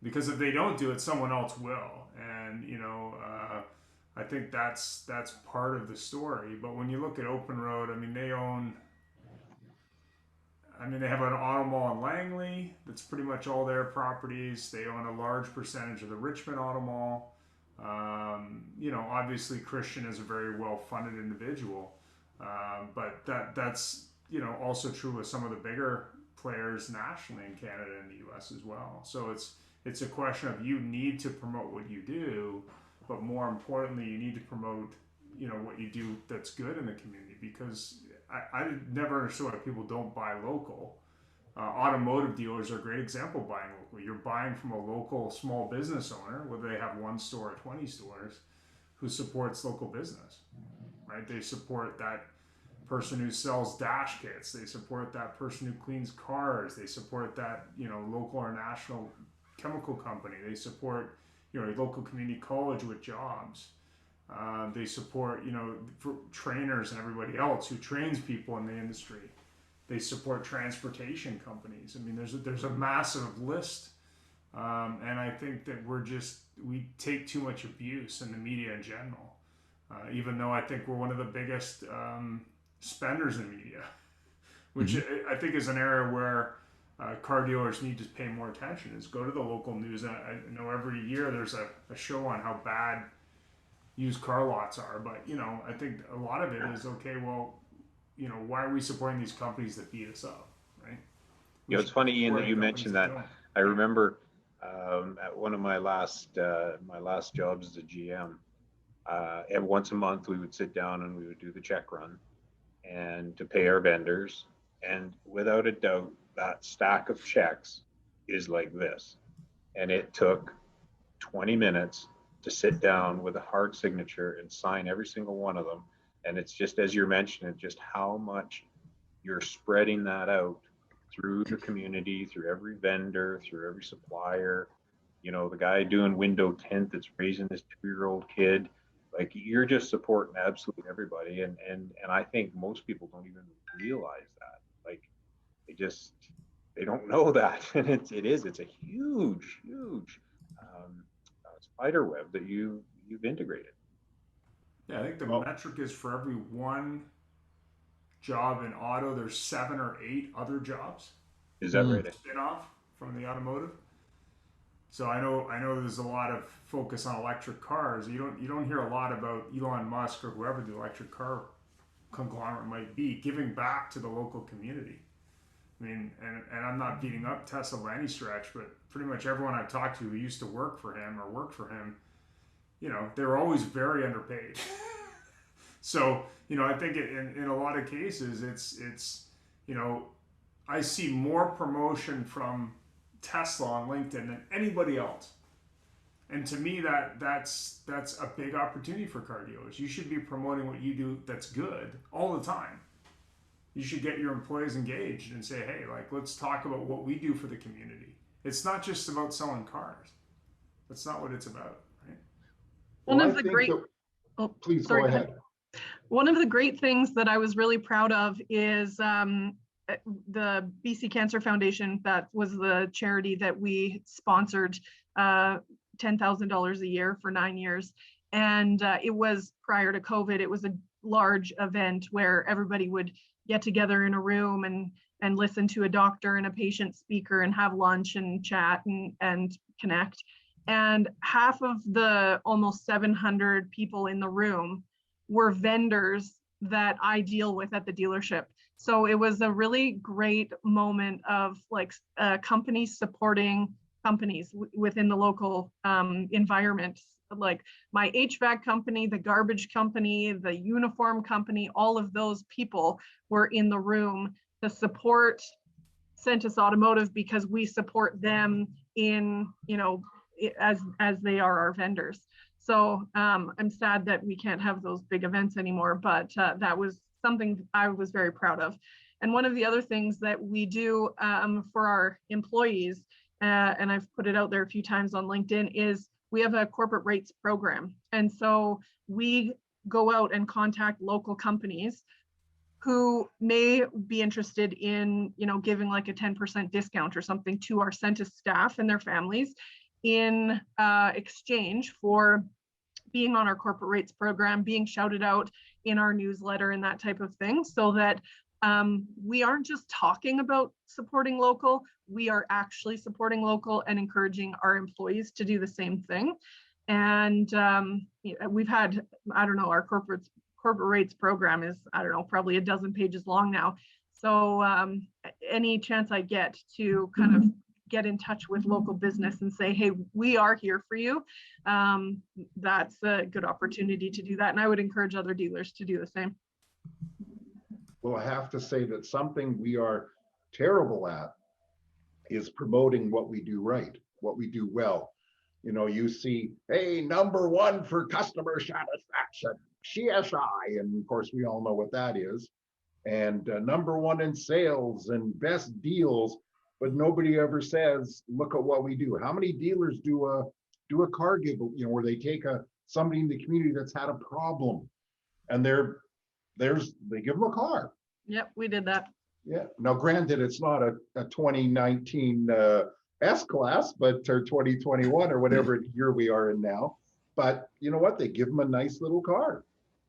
Because if they don't do it, someone else will, and you know, I think that's part of the story. But when you look at Open Road, I mean, they own. I mean, they have an auto mall in Langley. That's pretty much all their properties. They own a large percentage of the Richmond auto mall. You know, obviously Christian is a very well-funded individual, but that's you know also true with some of the bigger players nationally in Canada and the U.S. as well. So it's a question of you need to promote what you do, but more importantly, you need to promote you know what you do that's good in the community. Because I never understood why people don't buy local. Automotive dealers are a great example of buying local. You're buying from a local small business owner, whether they have one store or 20 stores, who supports local business, right? They support that person who sells dash kits. They support that person who cleans cars. They support that, you know, local or national chemical company. They support, you know, a local community college with jobs. They support, you know, for trainers and everybody else who trains people in the industry. They support transportation companies. I mean, there's a massive list, and I think that we take too much abuse in the media in general. Even though I think we're one of the biggest spenders in media, which I think is an area where car dealers need to pay more attention. Is go to the local news. I know every year there's a show on how bad used car lots are, but you know, I think a lot of it is okay. Well, you know, why are we supporting these companies that beat us up, right? You know, it's funny, Ian, that you mentioned that. I remember at one of my last jobs as a GM, and once a month we would sit down and we would do the check run and to pay our vendors. And without a doubt, that stack of checks is like this. And it took 20 minutes to sit down with a hard signature and sign every single one of them. And it's just, as you're mentioning, just how much you're spreading that out through the community, through every vendor, through every supplier. You know, the guy doing window tint that's raising his 2-year-old kid. Like, you're just supporting absolutely everybody. And I think most people don't even realize that. Like, they don't know that. And it's a huge spider web that you've integrated. Yeah, I think the metric is for every one job in auto, there's 7 or 8 other jobs. Is that right? Spin-off from the automotive. So I know there's a lot of focus on electric cars. You don't hear a lot about Elon Musk or whoever the electric car conglomerate might be giving back to the local community. I mean, and I'm not beating up Tesla by any stretch, but pretty much everyone I've talked to who used to work for him or worked for him, you know, they were always very underpaid. So, you know, I think in a lot of cases, it's, you know, I see more promotion from Tesla on LinkedIn than anybody else. And to me, that's a big opportunity for car dealers. You should be promoting what you do that's good all the time. You should get your employees engaged and say, hey, like, let's talk about what we do for the community. It's not just about selling cars. That's not what it's about, right? One of the great, please go ahead. One of the great things that I was really proud of is the BC Cancer Foundation. That was the charity that we sponsored $10,000 a year for 9 years. And it was prior to COVID. It was a large event where everybody would get together in a room and listen to a doctor and a patient speaker and have lunch and chat and connect. And half of the almost 700 people in the room were vendors that I deal with at the dealership. So it was a really great moment of like companies supporting companies within the local environment. Like my HVAC company, the garbage company, the uniform company, all of those people were in the room to support Centis Automotive because we support them in, you know, as they are our vendors. So I'm sad that we can't have those big events anymore, but that was something I was very proud of. And one of the other things that we do for our employees, and I've put it out there a few times on LinkedIn, is we have a corporate rates program. And so we go out and contact local companies who may be interested in, you know, giving like a 10% discount or something to our Centis staff and their families in exchange for being on our corporate rates program, being shouted out in our newsletter and that type of thing, so that we aren't just talking about supporting local, we are actually supporting local and encouraging our employees to do the same thing. And we've had, I don't know, our corporate rates program is, I don't know, probably a dozen pages long now. So any chance I get to kind of get in touch with local business and say, hey, we are here for you, that's a good opportunity to do that. And I would encourage other dealers to do the same. Well, I have to say that something we are terrible at is promoting what we do right, what we do well. You know, you see, hey, #1 for customer satisfaction, CSI, and of course we all know what that is, and #1 in sales and best deals, but nobody ever says, look at what we do. How many dealers do a car give, you know, where they take somebody in the community that's had a problem, and they give them a car. Yep, we did that. Yeah. Now, granted, it's not a 2019 S-Class, but or 2021 or whatever year we are in now. But you know what? They give them a nice little car,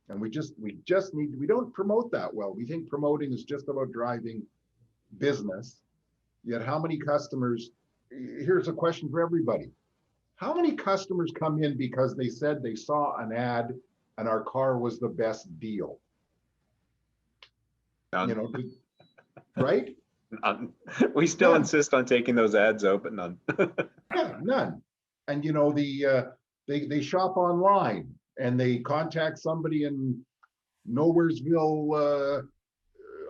and we just need. We don't promote that well. We think promoting is just about driving business. Yet, how many customers? Here's a question for everybody: how many customers come in because they said they saw an ad and our car was the best deal? None. You know, right? None. We still None. insist on taking those ads out, but none. Yeah, none. And you know, they shop online and they contact somebody in Nowheresville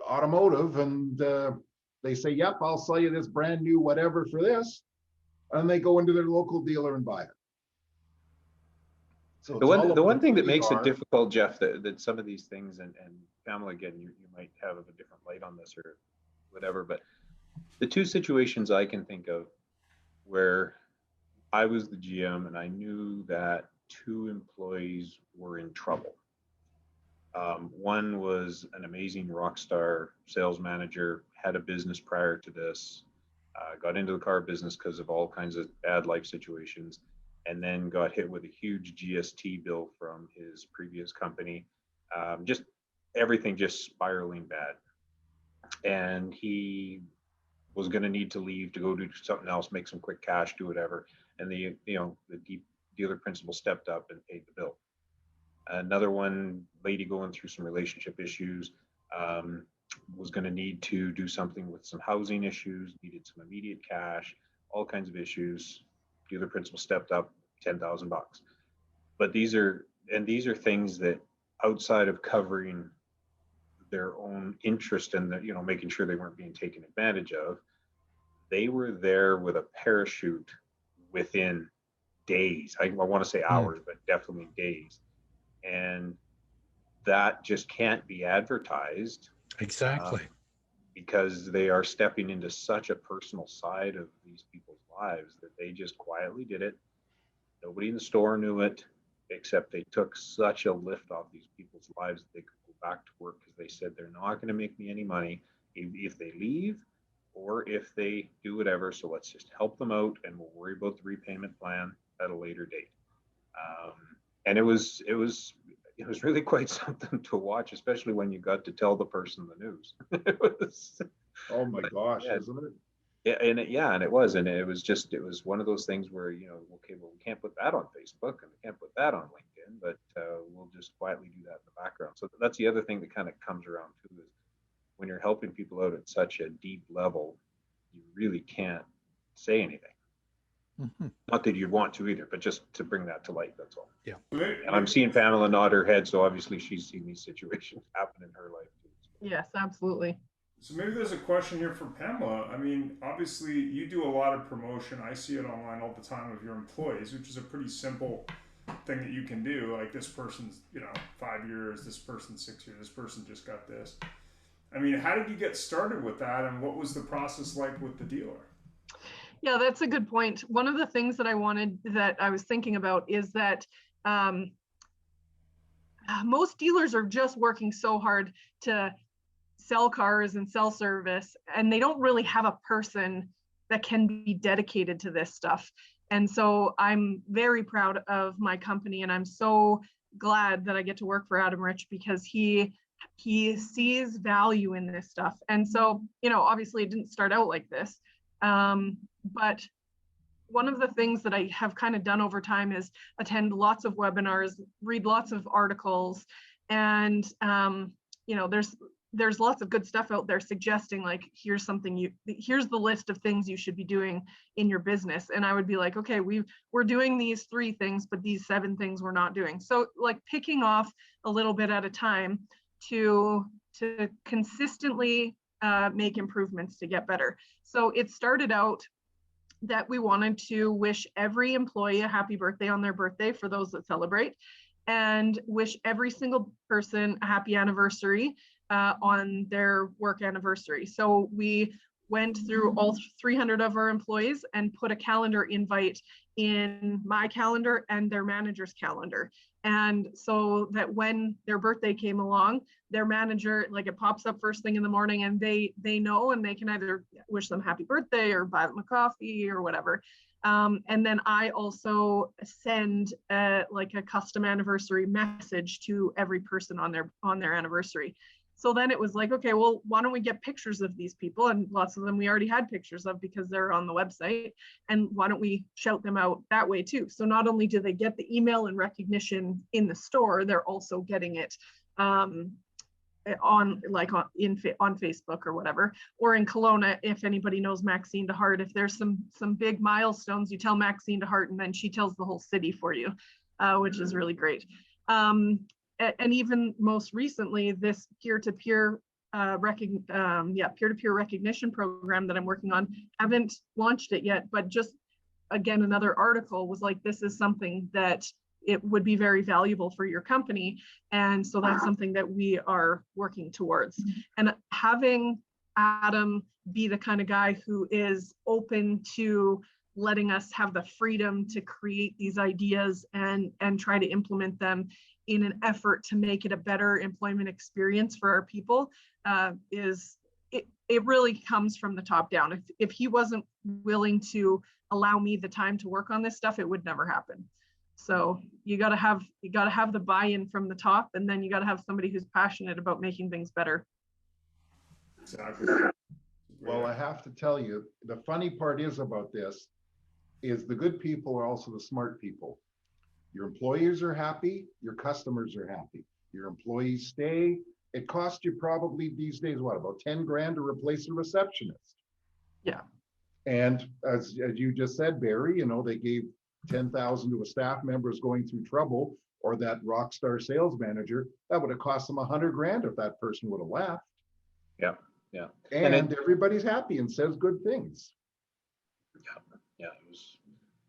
automotive, and they say, yep, I'll sell you this brand new whatever for this, and they go into their local dealer and buy it. So The one thing that makes it difficult, Jeff, that some of these things, and Pamela, again, you might have a different light on this or whatever, but the two situations I can think of where I was the GM and I knew that two employees were in trouble. One was an amazing rock star sales manager, had a business prior to this, got into the car business because of all kinds of bad life situations, and then got hit with a huge GST bill from his previous company. Just everything just spiraling bad. And he was going to need to leave to go do something else, make some quick cash, do whatever. And the dealer principal stepped up and paid the bill. Another one, lady going through some relationship issues, was going to need to do something with some housing issues, needed some immediate cash, all kinds of issues. Dealer principal stepped up, $10,000. But these are things that, outside of covering their own interest in the, making sure they weren't being taken advantage of, they were there with a parachute within days. I want to say hours, but definitely days. And that just can't be advertised. Exactly. Because they are stepping into such a personal side of these people's lives that they just quietly did it. Nobody in the store knew it, except they took such a lift off these people's lives that they could go back to work, because they said they're not going to make me any money if they leave or if they do whatever. So let's just help them out and we'll worry about the repayment plan at a later date. And it was really quite something to watch, especially when you got to tell the person the news. It was, oh my gosh, yeah, isn't it? Yeah, and it was one of those things where, okay, well, we can't put that on Facebook and we can't put that on LinkedIn, but we'll just quietly do that in the background. So that's the other thing that kind of comes around too, is when you're helping people out at such a deep level, you really can't say anything. Mm-hmm. Not that you want to either, but just to bring that to light, that's all. Yeah. And I'm seeing Pamela nod her head, so obviously she's seen these situations happen in her life too. Yes, absolutely. So maybe there's a question here for Pamela. I mean, obviously you do a lot of promotion. I see it online all the time of your employees, which is a pretty simple thing that you can do. Like this person's, 5 years, this person's 6 years, this person just got this. I mean, how did you get started with that, and what was the process like with the dealer? Yeah, that's a good point. One of the things that I was thinking about is that most dealers are just working so hard to sell cars and sell service, and they don't really have a person that can be dedicated to this stuff. And so I'm very proud of my company, and I'm so glad that I get to work for Adam Rich, because he sees value in this stuff. And so, obviously it didn't start out like this. But one of the things that I have kind of done over time is attend lots of webinars, read lots of articles, and there's lots of good stuff out there suggesting, like, here's the list of things you should be doing in your business. And I would be like, okay, we're doing these 3 things, but these 7 things we're not doing. So like picking off a little bit at a time to consistently make improvements to get better. So it started out that we wanted to wish every employee a happy birthday on their birthday for those that celebrate, and wish every single person a happy anniversary on their work anniversary. So we went through all 300 of our employees and put a calendar invite in my calendar and their manager's calendar. And so that when their birthday came along, their manager, like, it pops up first thing in the morning, and they know, and they can either wish them happy birthday or buy them a coffee or whatever. And then I also send like a custom anniversary message to every person on their anniversary. So then it was like, okay, well, why don't we get pictures of these people? And lots of them we already had pictures of because they're on the website. And why don't we shout them out that way too? So not only do they get the email and recognition in the store, they're also getting it on Facebook or whatever. Or in Kelowna, if anybody knows Maxine DeHart, if there's some big milestones, you tell Maxine DeHart, and then she tells the whole city for you, which is really great. And even most recently, this peer-to-peer recognition program that I'm working on, haven't launched it yet, but just, again, another article was like, this is something that it would be very valuable for your company. And so that's something that we are working towards. And having Adam be the kind of guy who is open to letting us have the freedom to create these ideas and try to implement them in an effort to make it a better employment experience for our people, it really comes from the top down. If he wasn't willing to allow me the time to work on this stuff, it would never happen. So you got to have the buy-in from the top, and then you got to have somebody who's passionate about making things better. Exactly. Well, I have to tell you, the funny part is about this is the good people are also the smart people. Your employees are happy, your customers are happy. Your employees stay. It costs you probably these days, what, about 10 grand to replace a receptionist? Yeah. And as you just said, Barry, they gave 10,000 to a staff member who's going through trouble, or that rock star sales manager, that would have cost them 100 grand if that person would have left. Yeah. Yeah. And everybody's happy and says good things. Yeah. It was,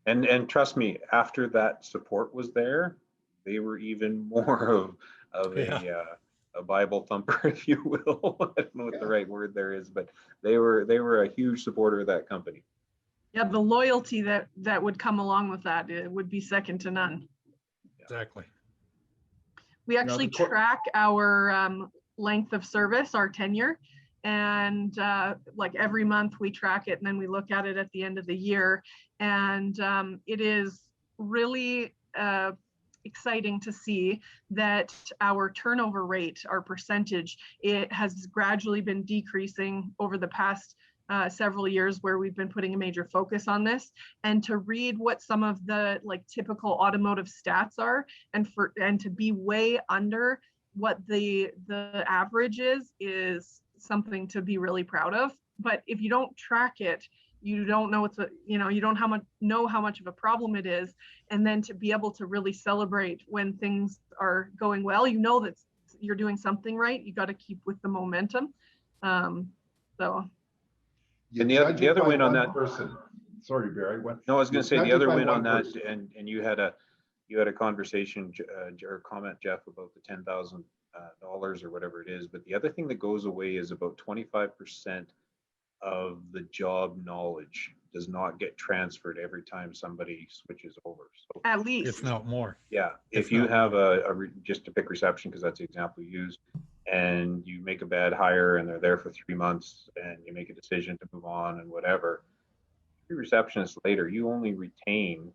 and trust me, after that support was there, they were even more of a Bible thumper, if you will. I don't know what the right word there is, but they were a huge supporter of that company. Yeah, the loyalty that would come along with that, it would be second to none. Exactly. We actually track our length of service, our tenure, and like every month we track it, and then we look at it at the end of the year. And it is really exciting to see that our turnover rate, our percentage, it has gradually been decreasing over the past several years, where we've been putting a major focus on this. And to read what some of the like typical automotive stats are, and to be way under what the average is something to be really proud of. But if you don't track it, you don't know you don't know how much of a problem it is. And then to be able to really celebrate when things are going well, that you're doing something right. You got to keep with the momentum. So You And judge the it other by win on one that, person. Sorry, Barry. What? no, I was You going to say the judge it other by win on one that, person. and you had a conversation or comment, Jeff, about the $10,000 or whatever it is. But the other thing that goes away is about 25% of the job knowledge does not get transferred every time somebody switches over. So at if least, not more. yeah, if If you not have just to pick reception, because that's the example you used, and you make a bad hire and they're there for 3 months and you make a decision to move on and whatever, 3 receptionists later, you only retain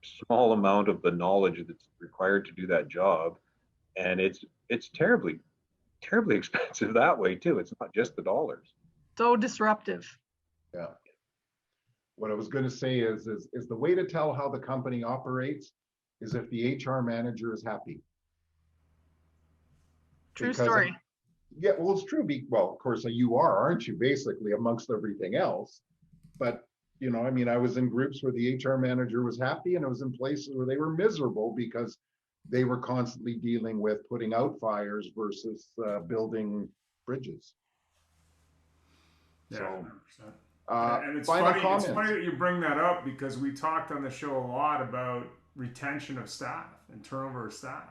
a small amount of the knowledge that's required to do that job. And it's terribly expensive that way too. It's not just the dollars. so disruptive. Yeah. What I was going to say is the way to tell how the company operates is if the HR manager is happy. True Because story. yeah, well, it's true. Well, of course, you are, aren't you? Basically, amongst everything else. But I mean, I was in groups where the HR manager was happy, and it was in places where they were miserable because they were constantly dealing with putting out fires versus building bridges. Yeah, So, 100%. And it's final funny. comments. It's funny that you bring that up because we talked on the show a lot about retention of staff and turnover of staff.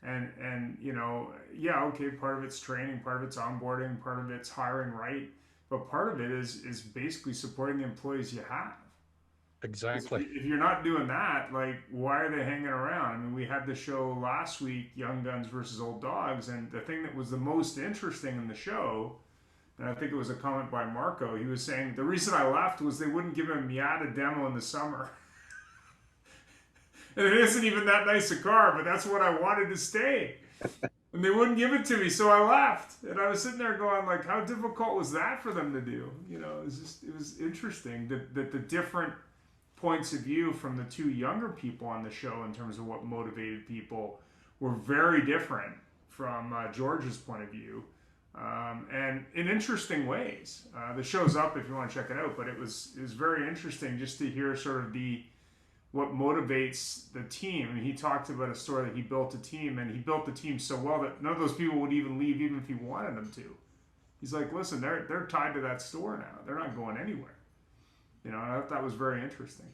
And yeah, okay, part of it's training, part of it's onboarding, part of it's hiring right, but part of it is basically supporting the employees you have. Exactly. If you're not doing that, like, why are they hanging around? I mean, we had the show last week, Young Guns versus Old Dogs, and the thing that was the most interesting in the show, and I think it was a comment by Marco, he was saying the reason I left was they wouldn't give him a Miata demo in the summer. And it isn't even that nice a car, but that's what I wanted to stay. And they wouldn't give it to me, so I left. And I was sitting there going, like, how difficult was that for them to do? It was interesting that the different points of view from the two younger people on the show in terms of what motivated people were very different from George's point of view, and in interesting ways. The show's up if you want to check it out, but it was very interesting just to hear sort of what motivates the team. And he talked about a story that he built a team, and he built the team so well that none of those people would even leave even if he wanted them to. He's like, listen, they're tied to that store now. They're not going anywhere. I thought that was very interesting.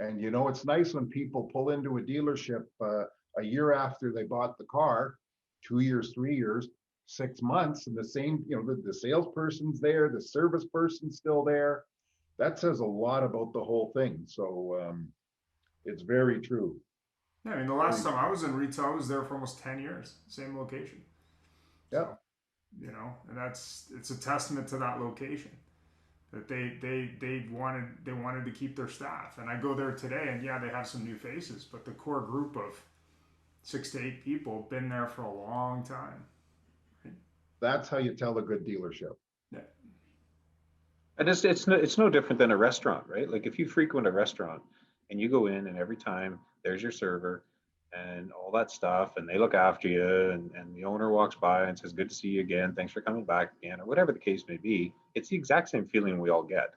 And it's nice when people pull into a dealership a year after they bought the car, 2 years, 3 years, 6 months, and the same, the salesperson's there, the service person's still there. That says a lot about the whole thing. So it's very true. Yeah, I mean, the last time I was in retail, I was there for almost 10 years, same location. Yeah. So, and it's a testament to that location that they wanted to keep their staff. And I go there today, and yeah, they have some new faces, but the core group of 6 to 8 people have been there for a long time. Right? That's how you tell a good dealership. Yeah. And it's no different than a restaurant, right? Like if you frequent a restaurant and you go in and every time there's your server and all that stuff, and they look after you, and the owner walks by and says, good to see you again, thanks for coming back again, or whatever the case may be, it's the exact same feeling we all get.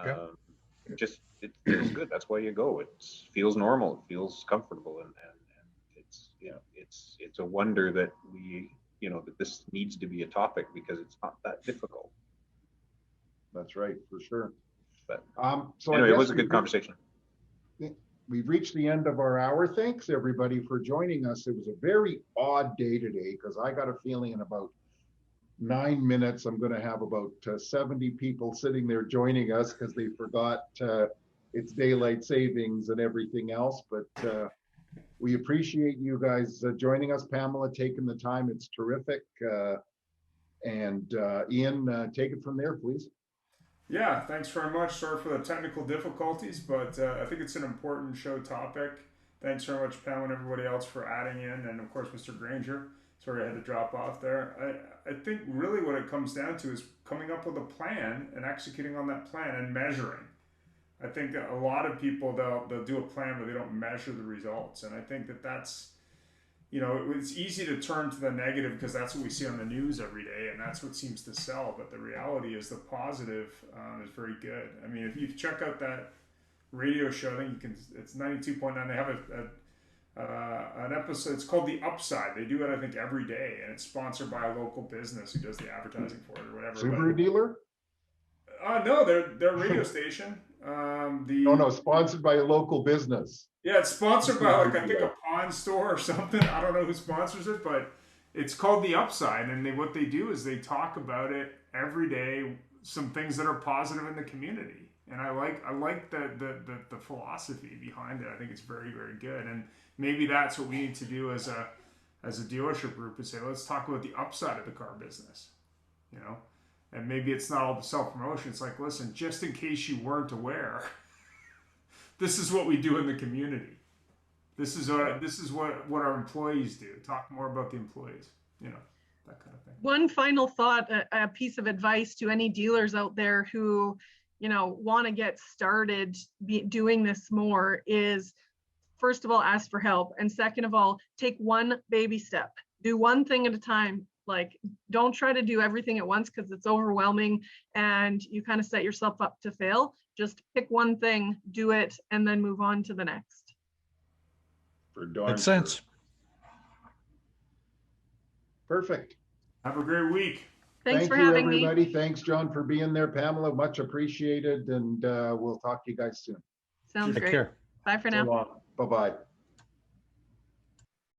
It feels good. That's why you go. It feels normal. It feels comfortable, and it's it's a wonder that that this needs to be a topic because it's not that difficult. That's right, for sure. But so anyway, it was a good conversation. We've reached the end of our hour. Thanks everybody for joining us. It was a very odd day today because I got a feeling in about 9 minutes I'm going to have about 70 people sitting there joining us because they forgot it's daylight savings and everything else. But we appreciate you guys joining us. Pamela taking the time. It's terrific. And Ian, take it from there, please. Yeah, thanks very much. Sorry for the technical difficulties, but I think it's an important show topic. Thanks very much, Pam, and everybody else for adding in, and of course, Mr. Granger. Sorry I had to drop off there. I think really what it comes down to is coming up with a plan and executing on that plan and measuring. I think a lot of people, they'll do a plan, but they don't measure the results. And I think that's, it's easy to turn to the negative because that's what we see on the news every day, and that's what seems to sell. But the reality is the positive is very good. I mean, if you check out that radio show, I think it's 92.9. They have an episode. It's called The Upside. They do it, I think, every day, and it's sponsored by a local business who does the advertising for it or whatever. Subaru dealer? No, they're a radio station. No, sponsored by a local business. Yeah, it's sponsored by like I think a pawn store or something. I don't know who sponsors it, but it's called The Upside, and what they do is they talk about it every day. Some things that are positive in the community, and I like the philosophy behind it. I think it's very, very good, and maybe that's what we need to do as a dealership group, is say, let's talk about the upside of the car business, you know. And maybe it's not all the self-promotion. It's like, listen, just in case you weren't aware, this is what we do in the community. This is what our employees do. Talk more about the employees, you know, that kind of thing. One final thought, a piece of advice to any dealers out there who, you know, want to get started doing this more is, first of all, ask for help. And second of all, take one baby step. Do one thing at a time. Like, don't try to do everything at once because it's overwhelming and you kind of set yourself up to fail. Just pick one thing, do it, and then move on to the next. For darn Makes sense. Perfect. Have a great week. Thanks Thank for you, having everybody. me. Thanks, John, for being there. Pamela, much appreciated. And we'll talk to you guys soon. Sounds Take great. care. Bye for So now. long. Bye-bye.